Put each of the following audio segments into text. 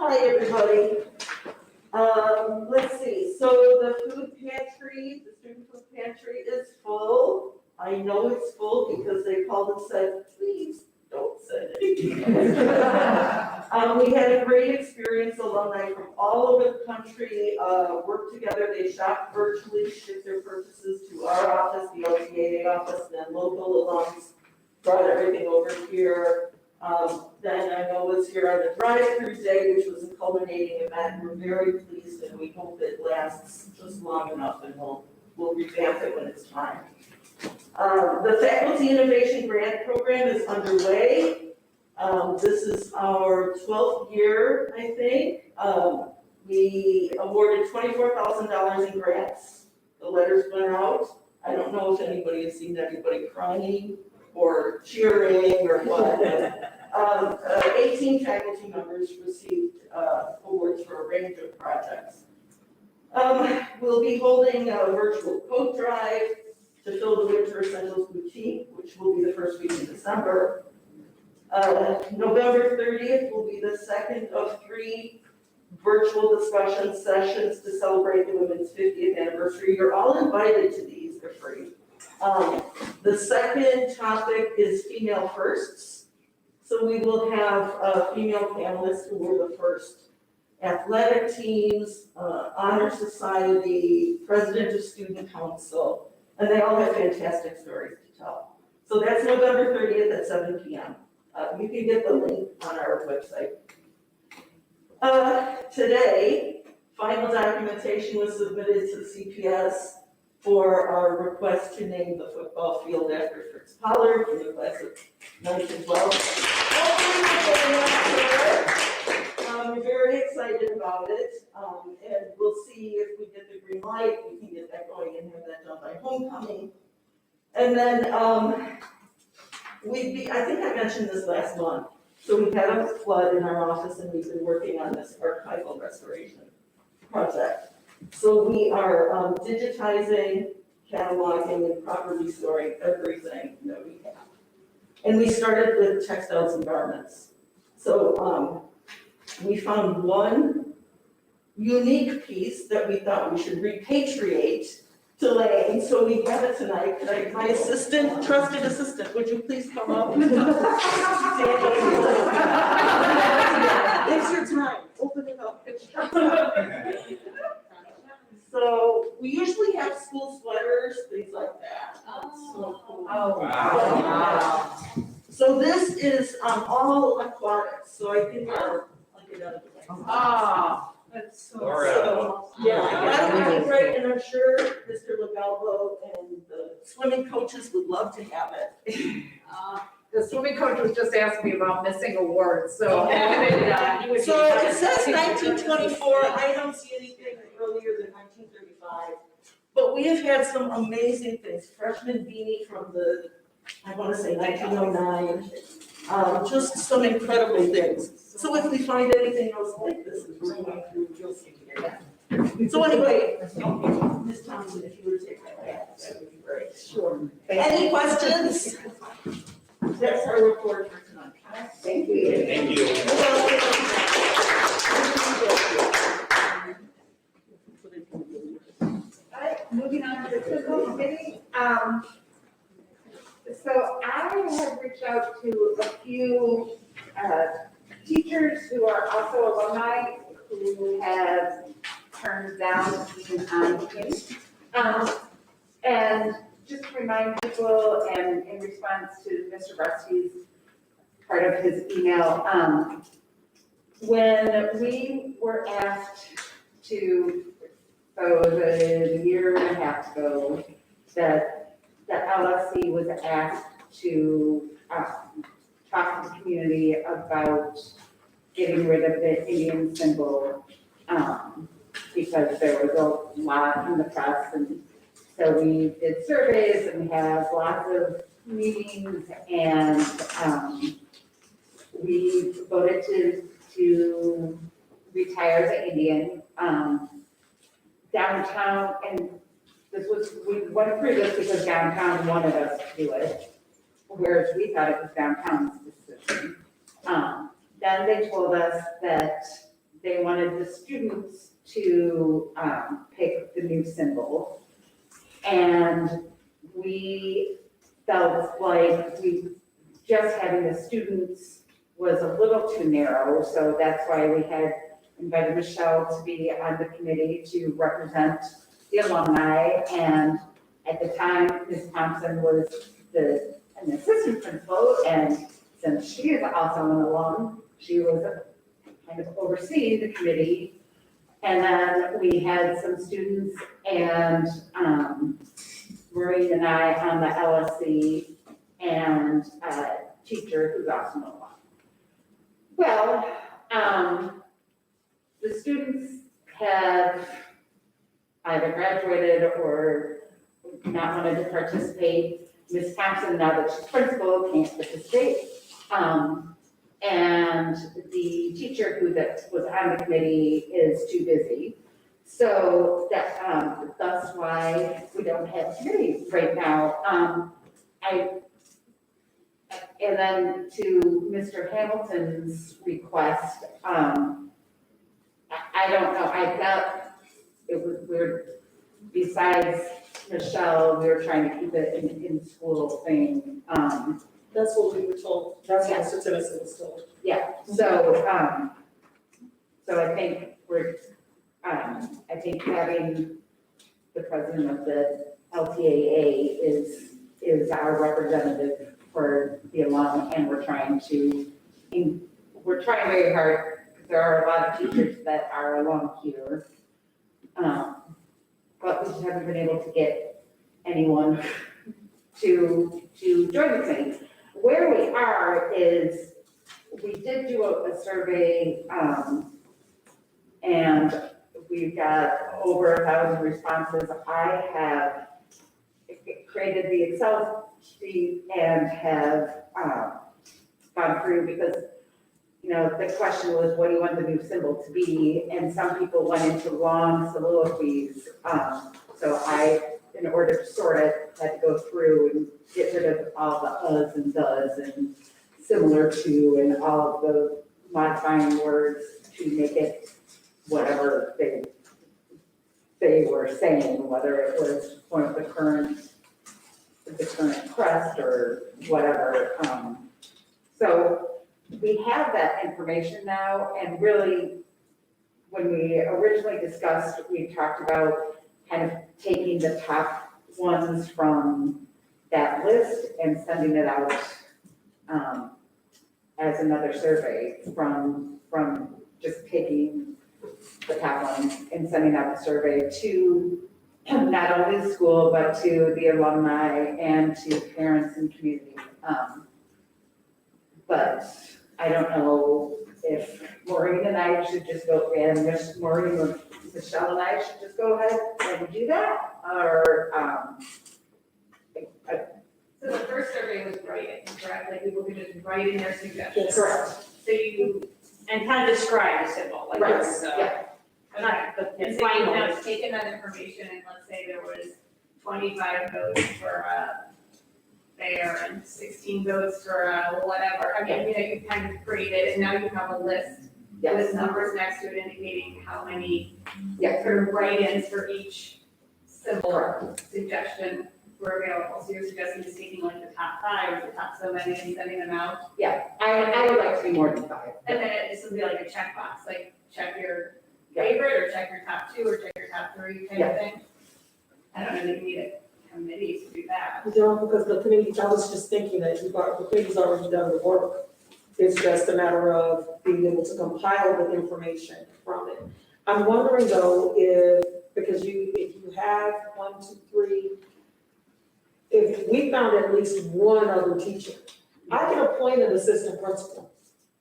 Hi, everybody. Let's see, so the food pantry, the student food pantry is full. I know it's full because they called and said, please don't send it. We had a great experience. Alumni from all over the country worked together. They shopped virtually, shipped their purchases to our office, the LTAA office, then local alums brought everything over here. Then I know was here on the drive-through day, which was a culminating event. We're very pleased and we hope it lasts just long enough and we'll revamp it when it's time. The Faculty Innovation Grant Program is underway. This is our 12th year, I think. We awarded $24,000 in grants. The letters went out. I don't know if anybody has seen anybody crying or cheering or what. 18 faculty members received awards for a range of projects. We'll be holding a virtual coat drive to fill the Winter Essentials Boutique, which will be the first week in December. November 30th will be the second of 3 virtual discussion sessions to celebrate the women's 50th anniversary. You're all invited to these, they're free. The second topic is female firsts. So we will have female panelists who were the first athletic teams, honor society, president of student council, and they all have fantastic stories to tell. So that's November 30th at 7 p.m. You can get the link on our website. Today, final documentation was submitted to CPS for our request to name the football field after Fritz Pollard in the class of 9th and 12th. We're very excited about it, and we'll see if we get the green light, we can get that going and have that done by homecoming. And then I think I mentioned this last month. So we've had a flood in our office and we've been working on this archival restoration project. So we are digitizing, cataloging, and properly storing everything that we have. And we started with textiles and garments. So we found one unique piece that we thought we should repatriate to Lane. So we have it tonight. My assistant, trusted assistant, would you please come up? It's your time. Open it up. So we usually have school sweaters, things like that. So cool. Oh, wow. So this is all aquatics. So I think I'll get out of the way. Ah, that's so. Yeah, I think right, and I'm sure Mr. LaGalbo and the swimming coaches would love to have it. The swimming coach was just asking me about missing awards, so. So it says 1924, I don't see anything earlier than 1935. But we have had some amazing things. Freshman beanie from the, I want to say 1909. Just some incredible things. So if we find anything else like this, as we're going through, you'll see it. So anyway, Ms. Thompson, if you would take that back, that would be great. Sure. Any questions? That's our report for tonight. Thank you. Thank you. All right, moving on to the fiscal committee. So I have reached out to a few teachers who are also alumni who have turned down being on the committee. And just to remind people, and in response to Mr. Rusty's part of his email, when we were asked to, a year and a half ago, that the LSC was asked to talk to the community about getting rid of the Indian symbol, because there was a lot in the press, and so we did surveys and we have lots of meetings, and we voted to retire the Indian. Downtown, and we went through this because downtown wanted us to do it, whereas we thought it was downtown's decision. Then they told us that they wanted the students to pick the new symbol. And we felt like just having the students was a little too narrow, so that's why we had invited Michelle to be on the committee to represent the alumni. And at the time, Ms. Thompson was an assistant principal, and since she is also an alum, she was kind of overseeing the committee. And then we had some students and Maureen and I on the LSC, and a teacher who's also an alum. Well, the students have either graduated or not wanted to participate. Ms. Thompson, now that she's principal, can't participate. And the teacher who was on the committee is too busy. So that's why we don't have committee right now. And then to Mr. Hamilton's request, I don't know, I felt it was weird. Besides Michelle, we were trying to keep it in school thing. That's what we were told, that's what Mr. Tennyson was told. Yeah, so I think I think having the president of the LTAA is our representative for the alum, and we're trying very hard, because there are a lot of teachers that are alum here. But we just haven't been able to get anyone to join the thing. Where we are is, we did do a survey, and we've got over 1,000 responses. I have created the Excel sheet and have gone through, because, you know, the question was, what do you want the new symbol to be? And some people went into long soliloquies. So I, in order to sort it, had to go through and get rid of all the uhs and does and similar to and all of the modifying words to make it whatever they were saying, whether it was one of the current crest or whatever. So we have that information now, and really, when we originally discussed, we talked about kind of taking the top ones from that list and sending it out as another survey from just taking the top ones and sending out the survey to not only the school, but to the alumni and to parents and community. But I don't know if Maureen and I should just go, and Maureen or Michelle and I should just go ahead and do that, or, So the first survey was writing, correct? Like people could just write in their suggestions. correct. So you, And kind of describe the symbol, like Right, it's, yeah. not the, and it's so you final. have taken that information, and let's say there was 25 votes for bear and 16 votes for whatever. I mean, you know, you kind of created, and now you have a list Yes, with numbers next to it indicating how many yes, sort of write-ins for each symbol correct. suggestion were available. So you're suggesting just taking like the top 5 or the top so many and sending them out? Yeah, I would like to be more than 5. And then it just would be like a checkbox, like check your favorite, or check your top 2, or check your top 3 kind of thing. I don't know that you need a committee to do that. You don't, because the committee, I was just thinking that the committee's already done the work. It's just a matter of being able to compile the information from it. I'm wondering though, because if you have 1, 2, 3, if we found at least one other teacher, I can appoint an assistant principal.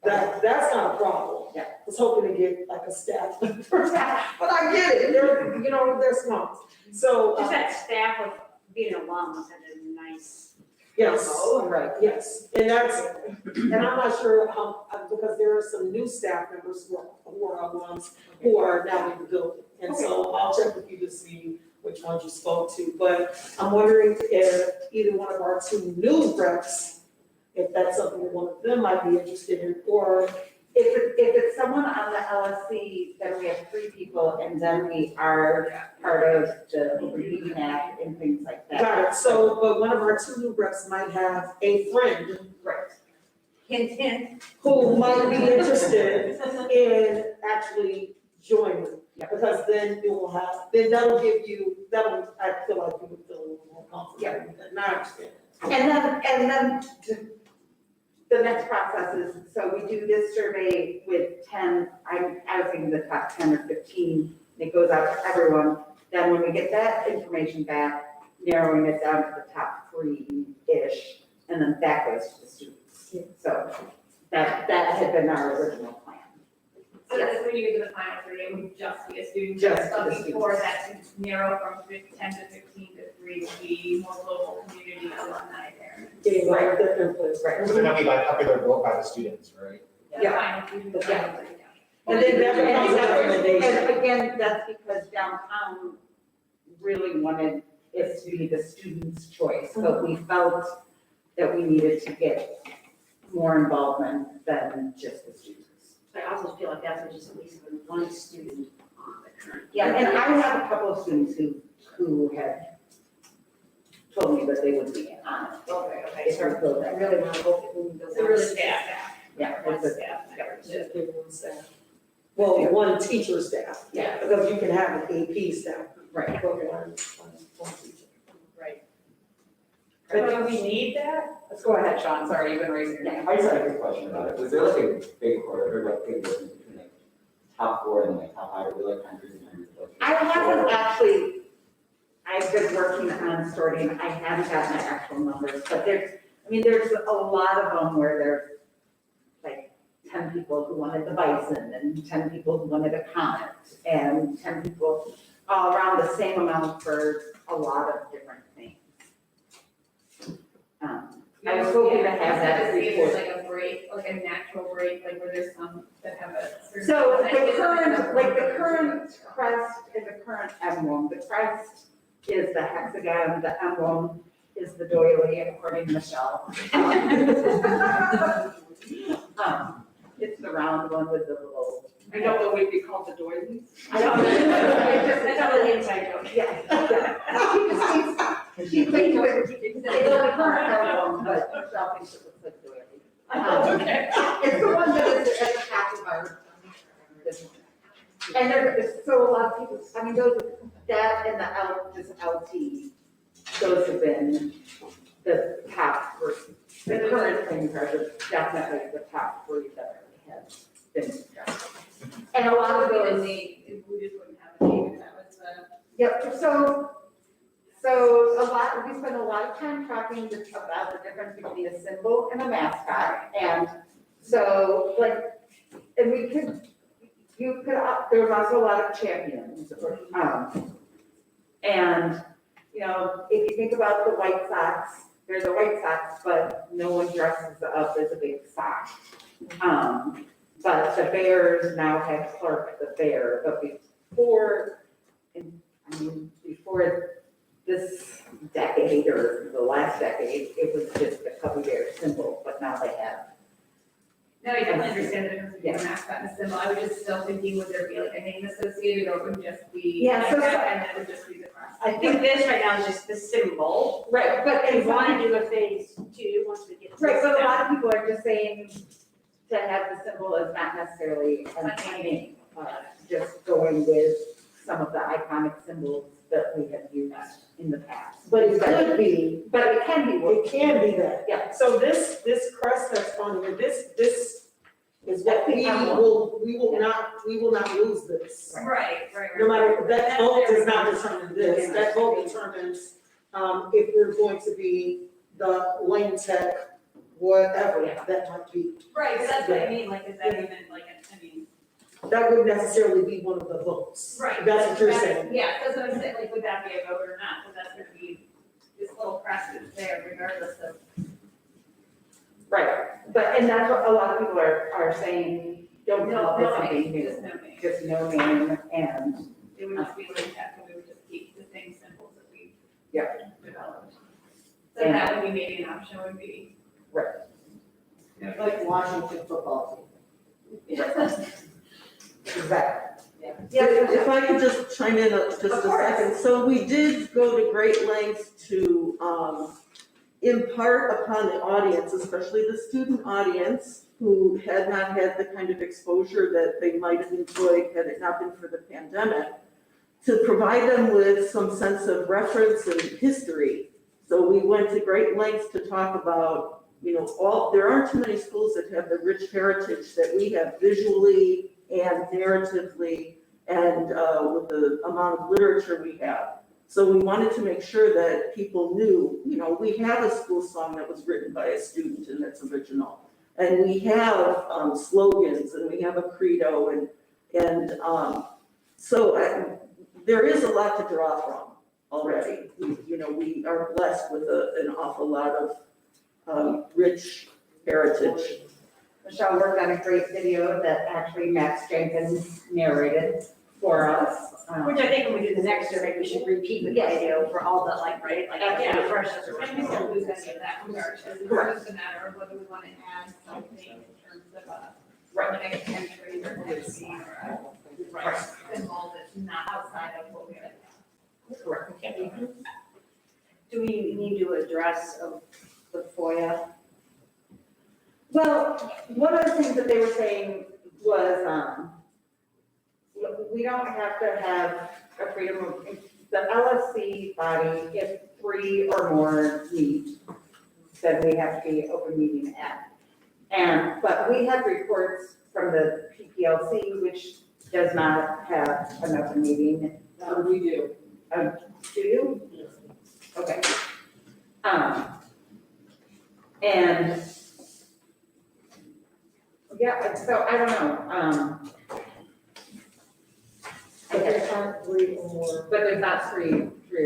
That's not a problem. Yeah. I was hoping to get like a staff, but I get it, they're smart. So, Just that staff of being an alum was a nice. yes. Oh, right. Yes, and and I'm not sure how, because there are some new staff members who are alums who are now in the building. And so I'll check with you to see which ones you spoke to, but I'm wondering if either one of our 2 new reps, if that's something that one of them might be interested in, or if it's someone on the LSC, then we have 3 people, and then we are part of the Open Meeting Act and things like that. Got it, so, but one of our 2 new reps might have a friend Right. Hint, hint. who might be interested in actually joining. Yeah. Because then you will have, then that'll give you, I feel like you would feel a little more comfortable with it, not understand. And then the next process is, so we do this survey with 10, I was thinking the top 10 or 15, and it goes out to everyone. Then when we get that information back, narrowing it down to the top 3-ish, and then that goes to the students. So that had been our original plan. So that's when you get to the final 3, it would just be a student. Just But the before that, to narrow from 10 to 15 to 3 would be more local community alumni parents. Getting right their input. Right. So then that'll be by popular vote by the students, right? The final 3 would be Yeah. final 3, yeah. And then that becomes a recommendation. And again, that's because downtown really wanted it to be the student's choice, but we felt that we needed to get more involvement than just the students. I also feel like that's just at least one student on the current. Yeah, and I have a couple of students who had told me that they would be on it. Okay, It's so our program. I really want to hope that we It's a really staff. Yeah, One it's a- staff member. Just give one staff. Well, one teacher staff. Yeah. Because you can have an AP staff. Right. But one teacher. Right. But do we need that? Let's go ahead, Sean, sorry, you've been raising your hand. I just had a quick question about it. Was there like a big corridor, like big difference between like top 4 and like top 5? Were there like hundreds and hundreds of those? I haven't actually, I've been working on sorting, I haven't gotten the actual numbers, but there's a lot of them where there's like 10 people who wanted the bison, and 10 people who wanted a comet, and 10 people all around the same amount for a lot of different things. I was hoping to have that See if there's report. like a break, like a natural break, like where there's some that have a certain. So the percentage current, of like the current crest and the current emblem, the crest is the hexagon, the emblem is the doily, according to Michelle. It's the round one with the little. I don't know what we call the doilies. I don't know. That's all the inside joke. Yeah. She thinks it's the current emblem, but Michelle thinks it looks like a doily. Okay. It's the one that is at the top of our. And there's so a lot of people, I mean, those, that and this LT, those have been the top three. The current things are definitely the top 3 that have been discussed. And a lot of We those. we just wouldn't have a name, that was the. Yep, so we spend a lot of time talking about the difference between a symbol and a mascot. And so and there was also a lot of champions. And, if you think about the White Sox, there's a White Sox, but no one dresses up as a big sock. But the Bears now have Clark the Bear, but before this decade or the last decade, it was just a Cubby Bear symbol, but now they have. No, I definitely understand the difference between a mascot and a symbol. I was just still thinking, would there be like a name associated, or would it just be? Yeah, so- like that, and then it would just be the crest? I think this right now is just the symbol. Right, but We want to do a phase 2 once we get. Right, but a lot of people are just saying to have the symbol is not necessarily a name, just going with some of the iconic symbols that we have used in the past. But it could be, But it can be. it can be that. Yeah. So this crest that's on here, this is what we will not lose this. Right. No matter, that vote does not determine this, that vote determines, if we're going to be the Lane Tech, whatever that might be. Right, but that's what I mean, like, is that even like, That wouldn't necessarily be one of the votes. right. That's what you're saying. Yeah, that's what I'm saying, like, would that be a vote or not, because that's gonna be, this little crest is there regardless of. Right, and that's what a lot of people are saying, don't come up with something new, Just no name. just no name and. It would just be like that, and we would just keep the same symbols that we. Yeah. Developed. So that would be maybe an option, would be. Right. Like Washington football Exactly. If I could just chime in just a second. So we did go to great lengths to impart upon the audience, especially the student audience, who had not had the kind of exposure that they might have enjoyed had it not been for the pandemic, to provide them with some sense of reference and history. So we went to great lengths to talk about, there aren't too many schools that have the rich heritage that we have visually and narratively and with the amount of literature we have. So we wanted to make sure that people knew, we have a school song that was written by a student and that's original. And we have slogans and we have a credo there is a lot to draw from already. We are blessed with an awful lot of rich heritage. Michelle worked on a great video that actually Max Jenkins narrated for us. Which I think when we do the next survey, we should repeat the video for all the right, Yeah. fresh. And we won't lose any of that regardless. It's just a matter of whether we want to add something in terms of next country or next scene or a symbol that's not outside of what we have. Do we need to address the FOIA? Well, one of the things that they were saying was, we don't have to have a freedom of, the LSC body, if 3 or more meet, then we have to be open meeting act. But we have reports from the PPLC, which does not have an open meeting. We do. Do you? Okay. And yeah, so I don't know, But there aren't 3 or more. but there's not three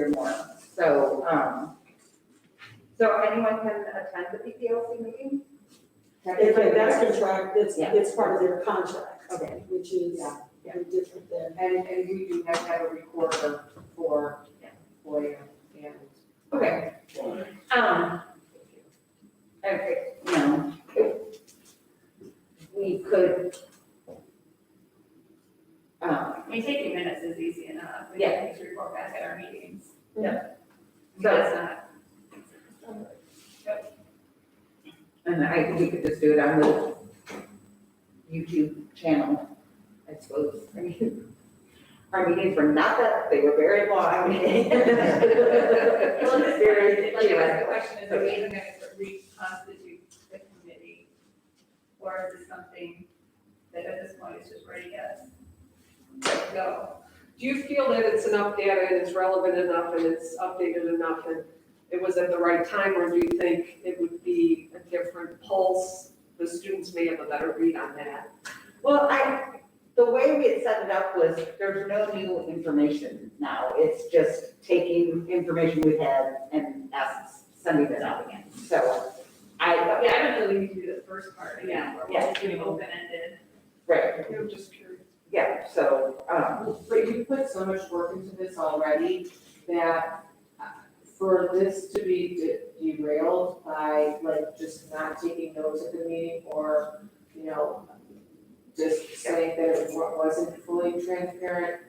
or more, so, so anyone can attend the PPLC meeting? That's contract, Yeah. it's part of their contract. Okay. Which is Yeah. very different than. And we do have to have a recorder for FOIA and. Okay. Okay, we could, I mean, taking minutes is easy enough. We Yeah. can just report back at our meetings. Yeah. That's not. and I think we could just do it on the YouTube channel, I suppose. I mean, our meetings were not that, they were very long. Well, this Very like, I guess the theoretical. question is, are we even gonna reconstitute the committee? Or is this something that at this point is just ready to go? Do you feel that it's enough data and it's relevant enough and it's updated enough and it was at the right time? Or do you think it would be a different pulse? The students may have a better read on that. Well, the way we had set it up was, there's no new information now. It's just taking information we've had and sending it out again. So Yeah, I don't really need to do the first part again, where Yeah. we're just doing open-ended. right, I'm just curious. yeah, so, But you put so much work into this already that for this to be derailed by just not taking notes at the meeting or, just saying that it wasn't fully transparent.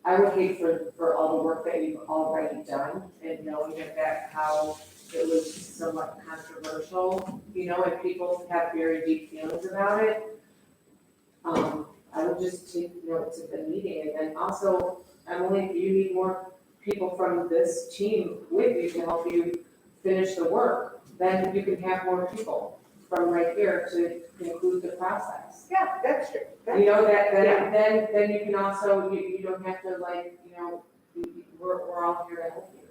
I would hate for all the work that you've already done and knowing that how it was somewhat controversial, and people have very deep feelings about it. I would just take notes at the meeting, and then also, Emily, if you need more people from this team with you to help you finish the work, then you can have more people from right here to conclude the process. yeah, that's true. Then you can also, you don't have to we're all here to help you.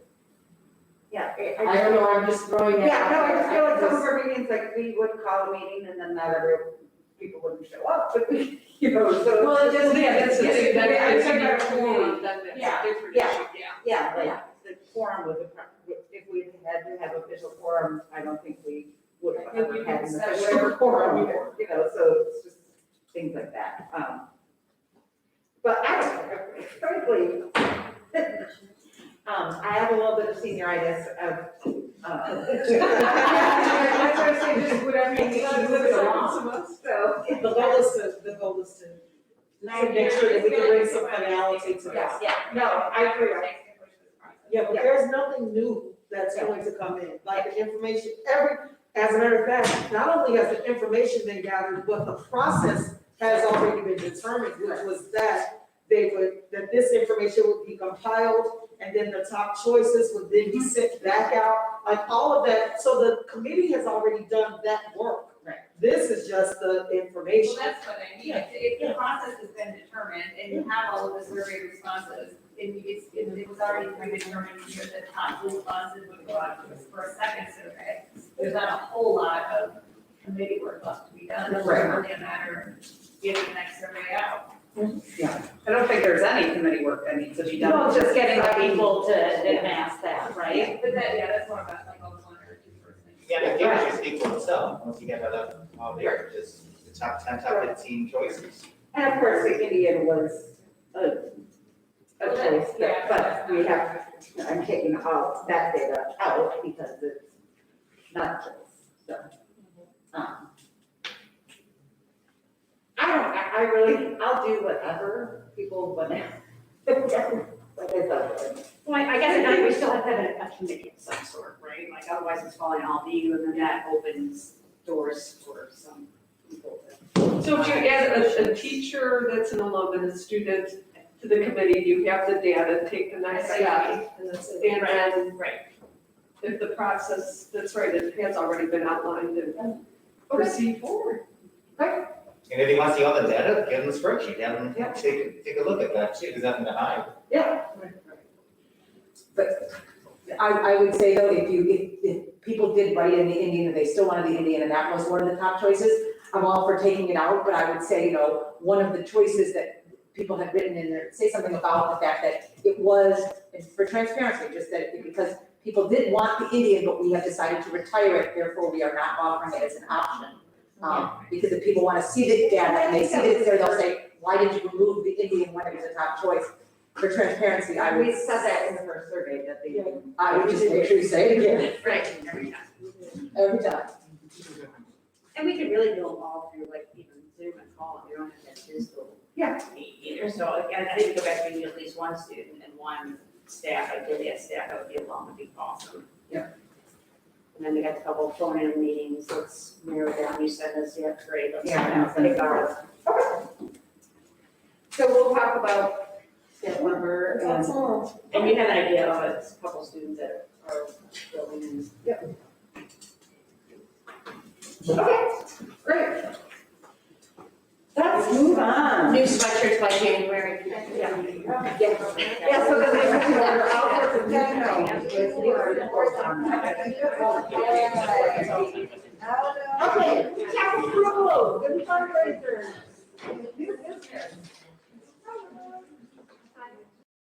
Yeah. I don't know, I'm just throwing that Yeah, out no, I there. just feel like some of our meetings, like, we would call a meeting and then not every, people wouldn't show up, but we, so. Well, that's the thing, that Yeah, is I'm a talking about forum, then that's Yeah, a different yeah. issue, Yeah, like, the quorum was, if we had to have official quorum, I don't think we would have I think ever you had can an set official whatever quorum quorum either, so it's just things like that. But I don't know, frankly, I have a little bit of senioritis of, That's what I say, just whatever you need to move it along. So, The goal is to make sure that we can bring some finality to this. yeah, no, I agree. Yeah, but there's nothing new that's going to come in, like the information, as a matter of fact, not only has the information been gathered, but the process has already been determined, which was that that this information would be compiled, and then the top choices would then be sent back out, like all of that, so the committee has already done that work. Right. This is just the information. Well, that's what I mean, if the process has been determined and you have all of the survey responses, and it was already predetermined here that top responses would go out for a second survey, there's not a whole lot of committee work left to be done, it's Right. really a matter of getting the next survey out. I don't think there's any committee work that needs to be done. No, just getting the People to advance that, right? But that, yeah, that's more about like a 1 or 2 person. Yeah, the game should speak for itself, once you get that up out there, just the top 10, top 15 choices. And of course, the Indian was a choice, but we have, I'm taking all that data out because it's not a choice, so. I'll do whatever people want. Like I said. Well, I guess at night we still have to have a committee of some sort, right? Like otherwise it's falling all you and then that opens doors for some people to. So if you add a teacher that's an alum and a student to the committee, you have the data, take the next step. And that's it. And then, Right. if the process, that's right, it has already been outlined and proceed forward. And if you want to see all the data, get them the spreadsheet, have them take a look at that too, there's nothing to hide. Yeah. But I would say though, if people did write in the Indian and they still wanted the Indian and that was one of the top choices, I'm all for taking it out, but I would say, one of the choices that people had written in there, say something about the fact that it was, and for transparency, just that because people did want the Indian, but we have decided to retire it, therefore we are not offering it as an option. Because if people want to see the data and they see that it's there, they'll say, why did you remove the Indian when it was a top choice? For transparency, I We would, said that in the first survey that they. I would just make sure you say it again, Right, every time. every time. And we could really do them all through like even Zoom and call, you don't have to have physical. Yeah. Meet either, so again, I think we go back to at least one student and one staff, ideally a staff that would be along would be awesome. Yeah. And then we got a couple of phone-in meetings, let's narrow down, you send us, yeah, great, let's Yeah, pick ours. So we'll talk about step number That's all. And you have an idea of a couple of students that are building in. Okay, great. Let's move on. New sweatshirts by January. Yeah, so then we have to order all sorts of Okay, capital approval, good fundraiser. New business.